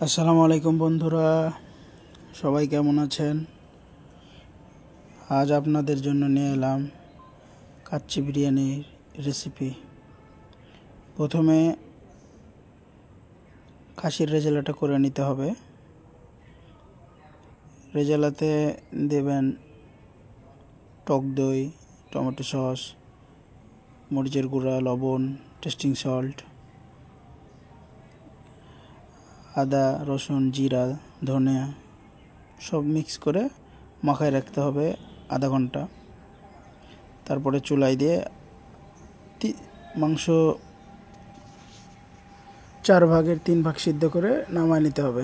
আসসালামু আলাইকুম বন্ধুরা, সবাই কেমন আছেন? আজ আপনাদের জন্য নিয়ে এলাম কাচ্চি বিরিয়ানির রেসিপি। প্রথমে খাসির রেজালাটা করে নিতে হবে। রেজালাতে দেবেন টক দই, টমেটো সস, মরিচের গুঁড়া, লবণ, টেস্টিং সল্ট, আদা, রসুন, জিরা, ধনিয়া সব মিক্স করে মাখায় রাখতে হবে আধা ঘন্টা। তারপরে চুলায় দিয়ে মাংস 4 ভাগের 3 ভাগ সিদ্ধ করে নামায় নিতে হবে।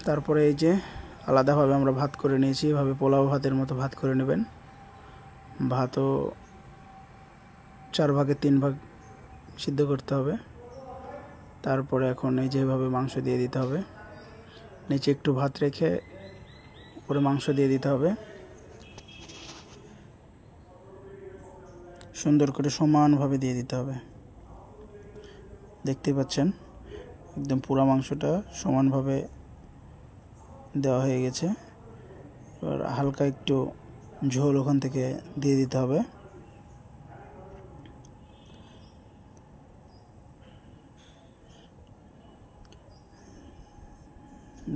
তারপরে এই যে আলাদাভাবে আমরা ভাত করে নিয়েছি, এভাবে পোলাও ভাতের মতো ভাত করে নেবেন। ভাতও 4 ভাগের 3 ভাগ সিদ্ধ করতে হবে। তারপরে এখন এই যেভাবে মাংস দিয়ে দিতে হবে, নিচে একটু ভাত রেখে উপরে মাংস দিয়ে দিতে হবে। সুন্দর করে সমানভাবে দিয়ে দিতে হবে। দেখতে পাচ্ছেন একদম পুরো মাংসটা সমানভাবে দেওয়া হয়ে গেছে। এবার হালকা একটু ঝোল ওখান থেকে দিয়ে দিতে হবে।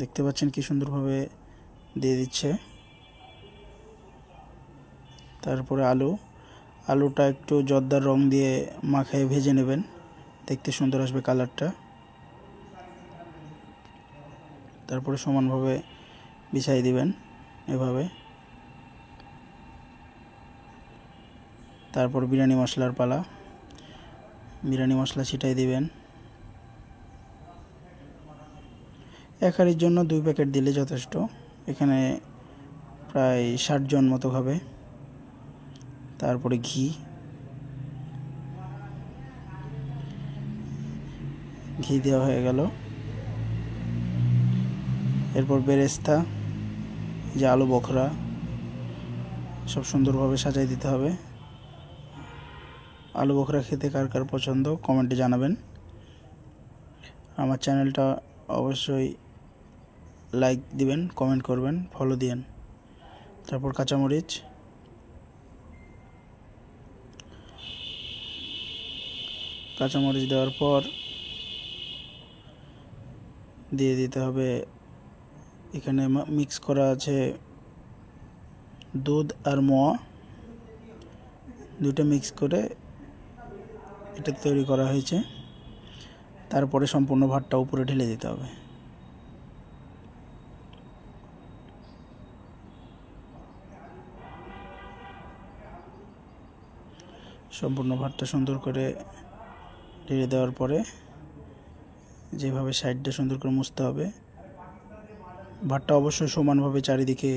দেখতে পাচ্ছেন কি সুন্দরভাবে দিয়ে দিচ্ছে। তারপরে আলুটা একটু জর্দার রং দিয়ে মাখায় ভেজে নেবেন, দেখতে সুন্দর আসবে কালারটা। তারপরে সমানভাবে বিছাই দিবেন এভাবে। তারপর বিরিয়ানি মশলার পালা। বিরিয়ানি মশলা ছিটাই দিবেন। 1 হাঁড়ির জন্য 2 প্যাকেট দিলে যথেষ্ট। এখানে প্রায় 60 জন মতো খাবে। তারপরে ঘি দেওয়া হয়ে গেল। এরপর বেরেস্তা, যে আলু বখরা সব সুন্দরভাবে সাজাই দিতে হবে। আলু বখরা খেতে কার কার পছন্দ কমেন্টে জানাবেন। আমার চ্যানেলটা অবশ্যই লাইক দিবেন, কমেন্ট করবেন, ফলো দিয়েন। তারপর কাঁচামরিচ দেওয়ার পর দিয়ে দিতে হবে, এখানে মিক্স করা আছে দুধ আর মোয়া, দুটো মিক্স করে এটা তৈরি করা হয়েছে। তারপরে সম্পূর্ণ ভাতটা উপরে ঢেলে দিতে হবে। সম্পূর্ণ ভাতটা সুন্দর করে ঢেলে দেওয়ার পরে যেভাবে সাইডটা সুন্দর করে মুছতে হবে। ভাতটা অবশ্যই সমানভাবে চারিদিকে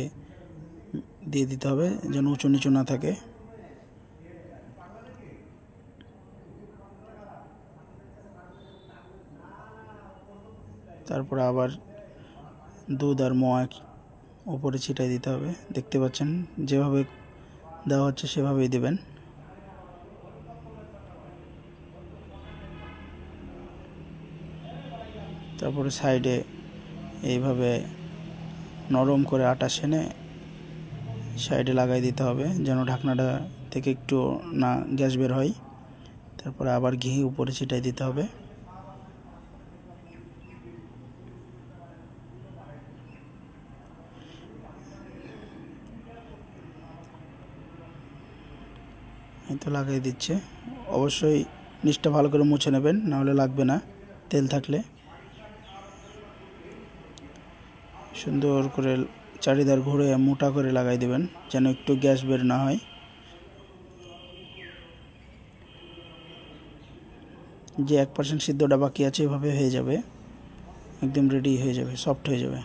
দিয়ে দিতে হবে, যেন উঁচু নিচু না থাকে। তারপরে আবার দুধ আর মোয়া উপরে ছিটাই দিতে হবে। দেখতে পাচ্ছেন যেভাবে দেওয়া হচ্ছে সেভাবেই দেবেন। তারপরে সাইডে এইভাবে নরম করে আটা সেনে সাইডে লাগাই দিতে হবে, যেন ঢাকনাটা থেকে একটু না গ্যাস বের হয়। তারপরে আবার ঘি উপরে ছিটাই দিতে হবে। এই তো লাগাই দিচ্ছে। অবশ্যই নিচটা ভালো করে মুছে নেবেন, নাহলে লাগবে না তেল থাকলে। সুন্দর করে চারিধার ঘুরে মোটা করে লাগাই দেবেন, যেন একটু গ্যাস বের না হয়। যে 1% সিদ্ধটা বাকি আছে এভাবে হয়ে যাবে, একদম রেডি হয়ে যাবে, সফট হয়ে যাবে।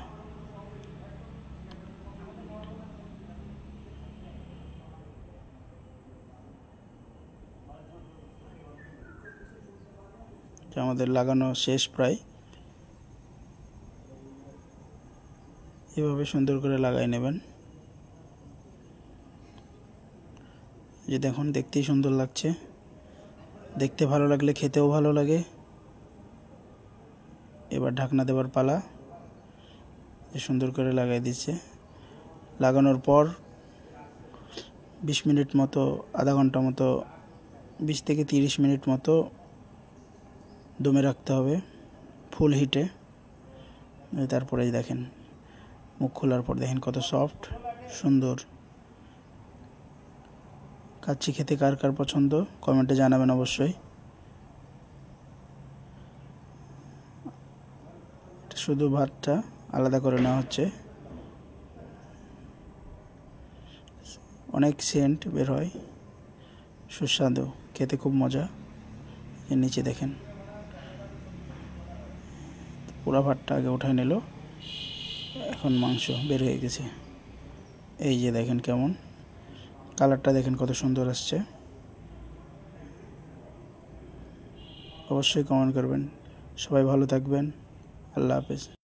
আমাদের লাগানো শেষ প্রায়। এভাবে সুন্দর করে লাগাই নেবেন। যে দেখুন, দেখতেই সুন্দর লাগছে। দেখতে ভালো লাগলে খেতেও ভালো লাগে। এবার ঢাকনা দেওয়ার পালা। সুন্দর করে লাগাই দিচ্ছে। লাগানোর পর 20 মিনিট মতো, আধা ঘন্টা মতো, 20 থেকে 30 মিনিট মতো দমে রাখতে হবে ফুল হিটে। তারপরে দেখেন মুখ খোলার পর দেখেন কত সফট, সুন্দর। কাচ্চি খেতে কার কার পছন্দ কমেন্টে জানাবেন অবশ্যই। শুধু ভাতটা আলাদা করে নেওয়া হচ্ছে। অনেক সেন্ট বের হয়, সুস্বাদু, খেতে খুব মজা। এর নিচে দেখেন পুরা ভাতটা আগে উঠায় নিল, এখন মাংস বের হয়ে গেছে। এই যে দেখেন কেমন কালারটা, দেখেন কত সুন্দর আসছে। অবশ্যই কমেন্ট করবেন। সবাই ভালো থাকবেন। আল্লাহ হাফেজ।